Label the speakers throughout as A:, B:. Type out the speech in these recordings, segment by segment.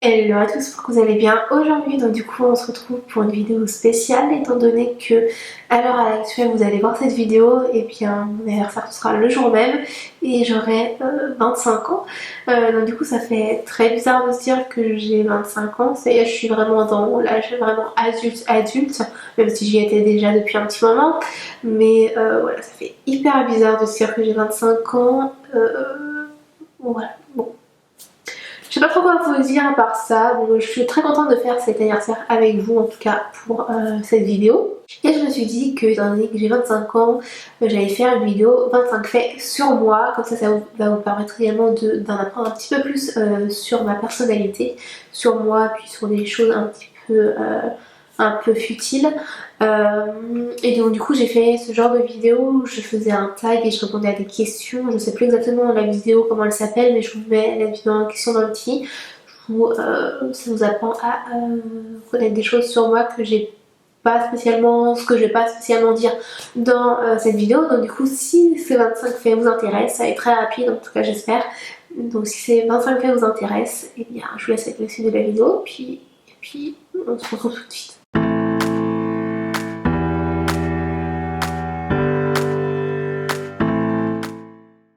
A: Hello à tous, j'espère que vous allez bien aujourd'hui. Donc du coup on se retrouve pour une vidéo spéciale étant donné que à l'heure actuelle vous allez voir cette vidéo et bien mon anniversaire ce sera le jour même et j'aurai 25 ans. Donc du coup ça fait très bizarre de se dire que j'ai 25 ans, c'est je suis vraiment dans l'âge vraiment adulte même si j'y étais déjà depuis un petit moment, mais voilà, ça fait hyper bizarre de se dire que j'ai 25 ans. Voilà, bon. Je sais pas trop quoi vous dire à part ça, donc je suis très contente de faire cet anniversaire avec vous, en tout cas pour cette vidéo. Et je me suis dit que étant donné que j'ai 25 ans, j'allais faire une vidéo 25 faits sur moi, comme ça va vous permettre également d'en apprendre un petit peu plus sur ma personnalité, sur moi, puis sur des choses un peu futile. Et donc du coup j'ai fait ce genre de vidéo où je faisais un tag et je répondais à des questions. Je sais plus exactement la vidéo comment elle s'appelle, mais je vous mets la vidéo en question dans le petit. Ça vous apprend à connaître des choses sur moi que j'ai pas spécialement, ce que je vais pas spécialement dire dans cette vidéo. Donc du coup si ces 25 faits vous intéressent, ça va être très rapide en tout cas j'espère. Donc si ces 25 faits vous intéressent, et bien je vous laisse avec le suite de la vidéo, et puis on se retrouve tout de suite.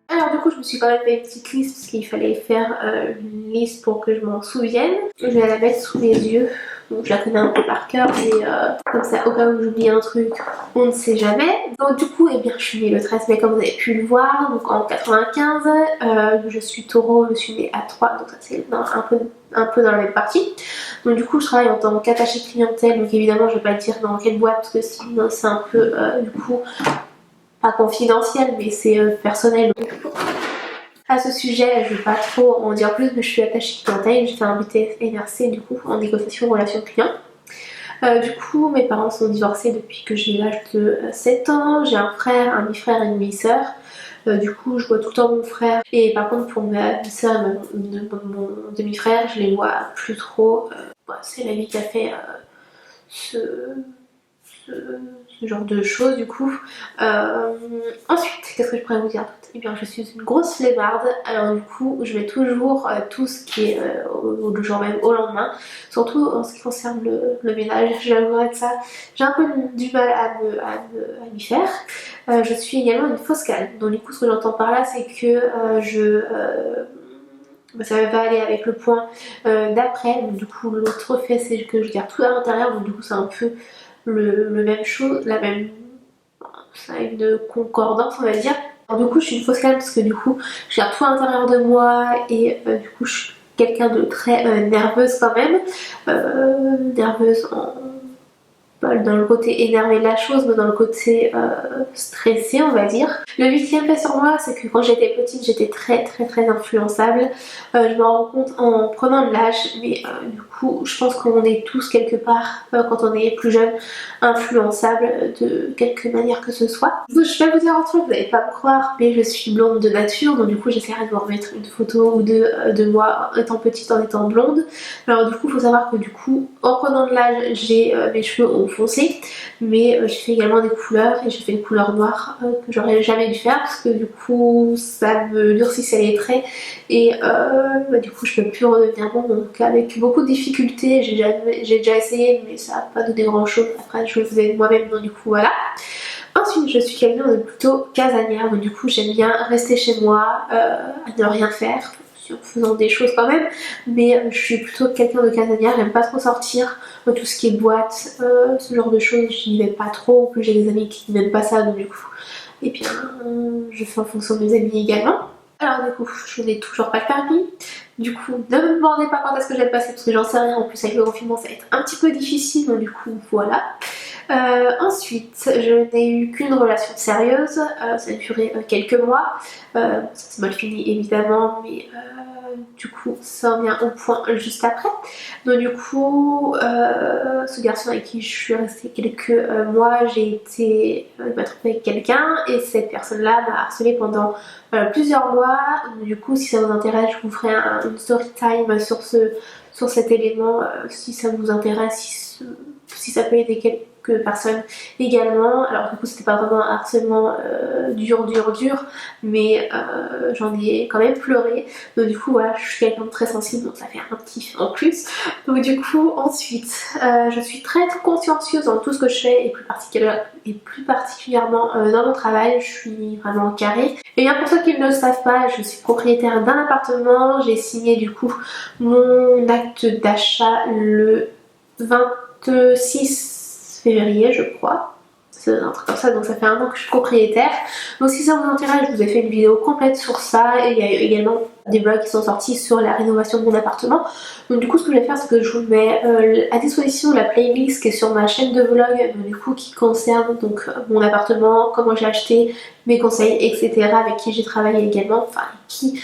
A: Alors du coup je me suis quand même fait une petite liste parce qu'il fallait faire une liste pour que je m'en souvienne. Je vais la mettre sous mes yeux, donc je la connais un peu par cœur, mais comme ça au cas où j'oublie un truc, on ne sait jamais. Donc du coup, eh bien, je suis née le 13 mai comme vous avez pu le voir, donc en 95. Je suis taureau, je suis née à 3, donc ça c'est un peu dans la même partie. Donc du coup je travaille en tant qu'attachée clientèle, donc évidemment je vais pas dire dans quelle boîte parce que sinon c'est un peu du coup pas confidentiel mais c'est personnel. À ce sujet, je ne vais pas trop en dire plus, mais je suis attachée clientèle, j'ai fait un BTS NRC du coup en négociation relation client. Du coup, mes parents sont divorcés depuis que j'ai l'âge de 7 ans, j'ai un frère, un demi-frère et une demi-sœur. Du coup, je vois tout le temps mon frère. Et par contre, pour ma demi-sœur et mon demi-frère, je les vois plus trop. C'est la vie qui a fait ce, ce, ce genre de choses du coup. Ensuite, qu'est-ce que je pourrais vous dire d'autre? Eh bien, je suis une grosse flemmarde, alors du coup, je vais toujours tout ce qui est le jour même au lendemain, surtout en ce qui concerne le ménage. J'avouerai que ça, j'ai un peu du mal à m'y faire. Je suis également une fausse calme, donc du coup, ce que j'entends par là, c'est que ça va aller avec le point d'après, donc du coup l'autre fait c'est que je garde tout à l'intérieur, donc du coup c'est un peu le même chose, ça a une concordance on va dire. Alors, du coup je suis une fausse calme parce que du coup je garde tout à l'intérieur de moi et du coup je suis quelqu'un de très nerveuse quand même, nerveuse pas dans le côté énervé de la chose, mais dans le côté stressé on va dire. Le huitième fait sur moi, c'est que quand j'étais petite, j'étais très influençable. Je me rends compte en prenant de l'âge, mais du coup, je pense qu'on est tous quelque part, quand on est plus jeune, influençables de quelque manière que ce soit. Donc, je vais vous dire un truc, vous n'allez pas me croire, mais je suis blonde de nature, donc du coup, j'essaierai de vous remettre une photo ou deux de moi étant petite, en étant blonde. Alors du coup, il faut savoir que du coup, en prenant de l'âge, j'ai mes cheveux ont foncé, mais j'ai fait également des couleurs et j'ai fait une couleur noire que j'aurais jamais dû faire parce que du coup ça me durcissait les traits et du coup je peux plus redevenir blonde, donc avec beaucoup de difficultés. J'ai déjà essayé mais ça n'a pas donné grand chose. Après je le faisais moi-même, donc du coup voilà. Ensuite, je suis quelqu'un de plutôt casanière, donc du coup j'aime bien rester chez moi, à ne rien faire, en faisant des choses quand même, mais je suis plutôt quelqu'un de casanière, j'aime pas trop sortir, tout ce qui est boîte, ce genre de choses, je n'y vais pas trop, en plus j'ai des amis qui n'aiment pas ça, donc du coup, et bien je fais en fonction de mes amis également. Alors du coup, je n'ai toujours pas le permis, du coup ne me demandez pas quand est-ce que je vais le passer parce que j'en sais rien, en plus avec le confinement ça va être un petit peu difficile, donc du coup voilà. Ensuite, je n'ai eu qu'une relation sérieuse, ça a duré quelques mois, ça s'est mal fini évidemment, mais du coup ça en vient au point juste après. Donc du coup, ce garçon avec qui je suis restée quelques mois, il m'a trompé avec quelqu'un et cette personne-là m'a harcelée pendant plusieurs mois. Donc, du coup, si ça vous intéresse, je vous ferai une story time sur cet élément, si ça vous intéresse, si ça peut aider quelques personnes également. Alors du coup c'était pas vraiment un harcèlement dur, mais j'en ai quand même pleuré. Donc du coup voilà. voilà, je suis quelqu'un de très sensible, donc ça fait un kiff en plus. Donc du coup, ensuite, je suis très consciencieuse dans tout ce que je fais, et plus particulièrement dans mon travail. Je suis vraiment carrée. Et bien pour ceux qui ne le savent pas, je suis propriétaire d'un appartement. J'ai signé du coup mon acte d'achat le 26 février, je crois. C'est un truc comme ça, donc ça fait un an que je suis propriétaire. Donc si ça vous intéresse, je vous ai fait une vidéo complète sur ça, et il y a également des vlogs qui sont sortis sur la rénovation de mon appartement. Donc du coup ce que je vais faire, c'est que je vous mets à disposition la playlist qui est sur ma chaîne de vlog, du coup qui concerne donc mon appartement, comment j'ai acheté, mes conseils, etc. avec qui j'ai travaillé également, enfin avec qui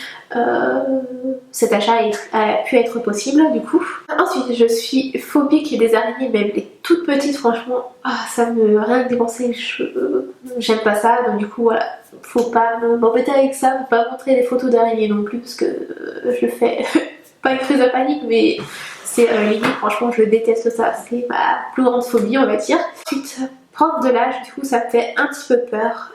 A: cet achat a pu être possible du coup. Ensuite je suis phobique des araignées, même les toutes petites, franchement ça me rien que dépenser, j'aime pas ça, donc du coup voilà, faut pas m'embêter avec ça, faut pas montrer des photos d'araignées non plus parce que je fais pas une crise de panique, mais c'est limite, franchement je déteste ça, c'est ma plus grande phobie on va dire. Ensuite prendre de l'âge, du coup ça me fait un petit peu peur.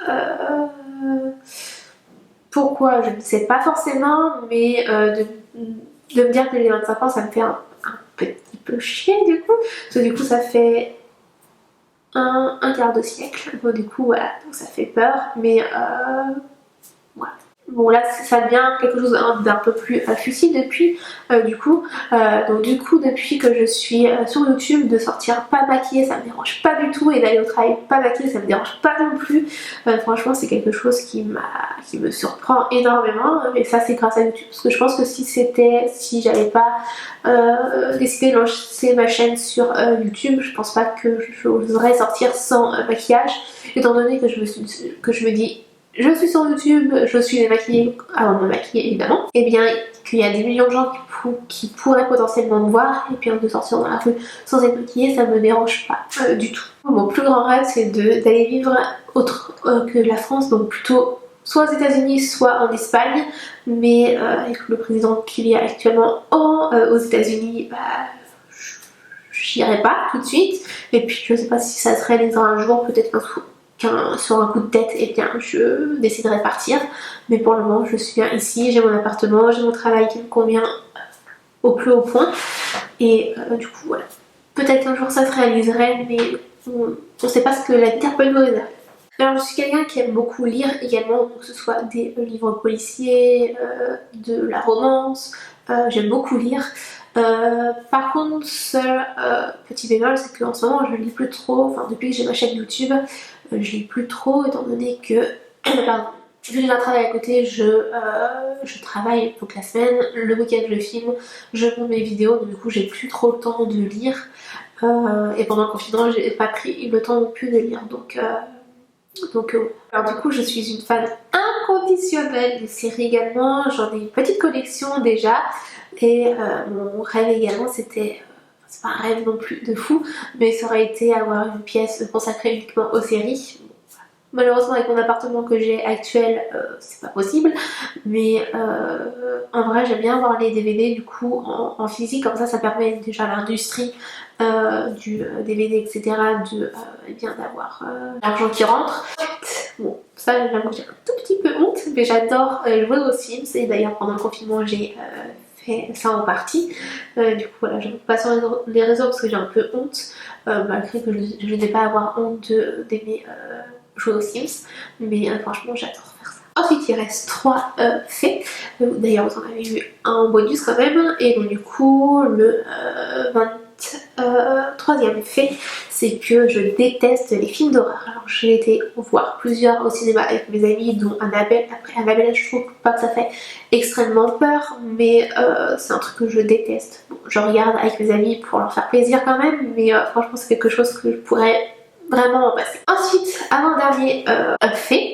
A: Pourquoi? Je ne sais pas forcément, mais de me dire que j'ai 25 ans, ça me fait un petit peu chier du coup. Parce que du coup, ça fait un quart de siècle. Bon, du coup, voilà, donc ça fait peur, mais voilà. Bon là ça devient quelque chose d'un peu plus futile depuis du coup depuis que je suis sur YouTube, de sortir pas maquillée ça me dérange pas du tout, et d'aller au travail pas maquillée ça me dérange pas non plus. Franchement c'est quelque chose qui me surprend énormément, et ça c'est grâce à YouTube, parce que je pense que si j'avais pas décidé de lancer ma chaîne sur YouTube, je pense pas que j'oserais sortir sans maquillage, étant donné que je me dis je suis sur YouTube, je suis démaquillée avant de me maquiller évidemment, et bien qu'il y a des millions de gens qui pourraient potentiellement me voir, et puis de sortir dans la rue sans être maquillée, ça me dérange pas du tout. Mon plus grand rêve c'est d'aller vivre autre que la France, donc plutôt soit aux États-Unis soit en Espagne, mais avec le président qu'il y a actuellement aux États-Unis, j'irai pas tout de suite, et puis je sais pas si ça se réalisera un jour, peut-être sur un coup de tête, et bien je déciderai de partir, mais pour le moment je suis bien ici, j'ai mon appartement, j'ai mon travail qui me convient au plus haut point, et du coup voilà, peut-être qu'un jour ça se réaliserait, mais on sait pas ce que la vie peut nous réserver. Alors je suis quelqu'un qui aime beaucoup lire également, que ce soit des livres policiers, de la romance, j'aime beaucoup lire. Par contre, seul petit bémol, c'est qu'en ce moment je lis plus trop, enfin depuis que j'ai ma chaîne YouTube, je lis plus trop, étant donné que pardon, vu que j'ai un travail à côté, je travaille donc la semaine, le week-end je filme, je monte mes vidéos, donc du coup j'ai plus trop le temps de lire, et pendant le confinement j'ai pas pris le temps non plus de lire, donc alors du coup je suis une fan inconditionnelle des séries également, j'en ai une petite collection déjà, et mon rêve également c'était, c'est pas un rêve non plus de fou, mais ça aurait été avoir une pièce consacrée uniquement aux séries. Malheureusement avec mon appartement que j'ai actuel, c'est pas possible, mais en vrai j'aime bien avoir les DVD du coup en physique, comme ça permet déjà à l'industrie du DVD etc eh bien d'avoir l'argent qui rentre. Bon ça j'avoue que j'ai un tout petit peu honte, mais j'adore jouer aux Sims, et d'ailleurs pendant le confinement j'ai fait ça en partie. Du coup voilà, je ne pas sur les réseaux parce que j'ai un peu honte, malgré que je n'ai pas à avoir honte d'aimer jouer aux Sims, mais franchement j'adore faire ça. Ensuite il reste 3 faits, d'ailleurs vous en avez vu un en bonus quand même, et donc du coup le 23e fait, c'est que je déteste les films d'horreur. Alors j'ai été voir plusieurs au cinéma avec mes amis, dont Annabelle. Après Annabelle je trouve pas que ça fait extrêmement peur, mais c'est un truc que je déteste. Bon, je regarde avec mes amis pour leur faire plaisir quand même, mais franchement c'est quelque chose que je pourrais vraiment en passer. Ensuite, avant-dernier fait,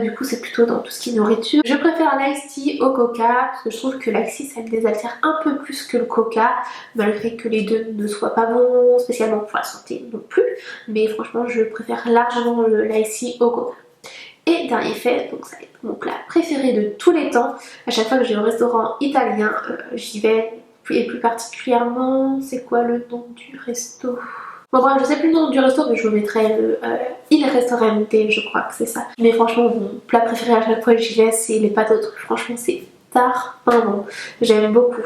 A: du coup c'est plutôt dans tout ce qui est nourriture. Je préfère l'ice tea au coca, parce que je trouve que l'ice tea ça me désaltère un peu plus que le coca, malgré que les deux ne soient pas bons spécialement pour la santé non plus, mais franchement je préfère largement l'ice tea au coca. Et dernier fait, donc ça va être mon plat préféré de tous les temps. À chaque fois que j'ai au restaurant italien, j'y vais, et plus particulièrement, c'est quoi le nom du resto? Bon bref, je sais plus le nom du resto, mais je vous mettrai Il Ristorante, je crois que c'est ça. Mais franchement, mon plat préféré à chaque fois que j'y vais, c'est les pâtes aux trucs. Franchement, c'est star, vraiment, j'aime beaucoup.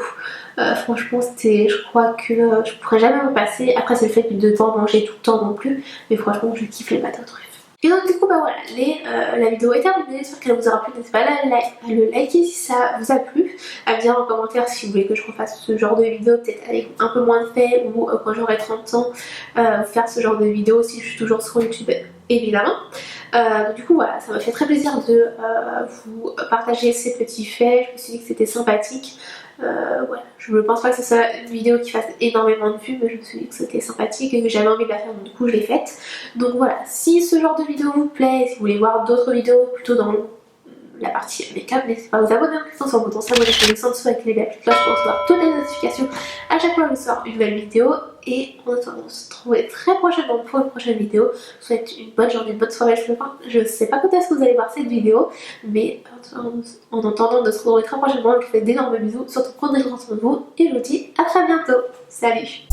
A: Franchement je crois que je pourrais jamais me passer. Après c'est le fait de devoir manger tout le temps non plus, mais franchement je kiffe les pâtes aux truffes. Et donc du coup bah voilà, la vidéo est terminée, j'espère qu'elle vous aura plu, n'hésitez pas à le liker si ça vous a plu, à me dire en commentaire si vous voulez que je refasse ce genre de vidéo, peut-être avec un peu moins de faits, ou quand j'aurai 30 ans, faire ce genre de vidéo si je suis toujours sur YouTube évidemment. Du coup voilà, ça m'a fait très plaisir de vous partager ces petits faits, je me suis dit que c'était sympathique. Voilà, je ne pense pas que ce soit une vidéo qui fasse énormément de vues, mais je me suis dit que c'était sympathique et que j'avais envie de la faire, donc du coup je l'ai faite. Donc voilà, si ce genre de vidéo vous plaît, si vous voulez voir d'autres vidéos plutôt dans la partie make-up, n'hésitez pas à vous abonner en cliquant sur le bouton s'abonner sur le dessous avec les petites cloches pour recevoir toutes les notifications à chaque fois que je sors une nouvelle vidéo. Et en attendant, on se retrouve très prochainement pour une prochaine vidéo. Je vous souhaite une bonne journée, une bonne soirée. Je sais pas quand est-ce que vous allez voir cette vidéo, mais en attendant de se retrouver très prochainement, je vous fais d'énormes bisous. Surtout prenez soin de vous et je vous dis à très bientôt. Salut!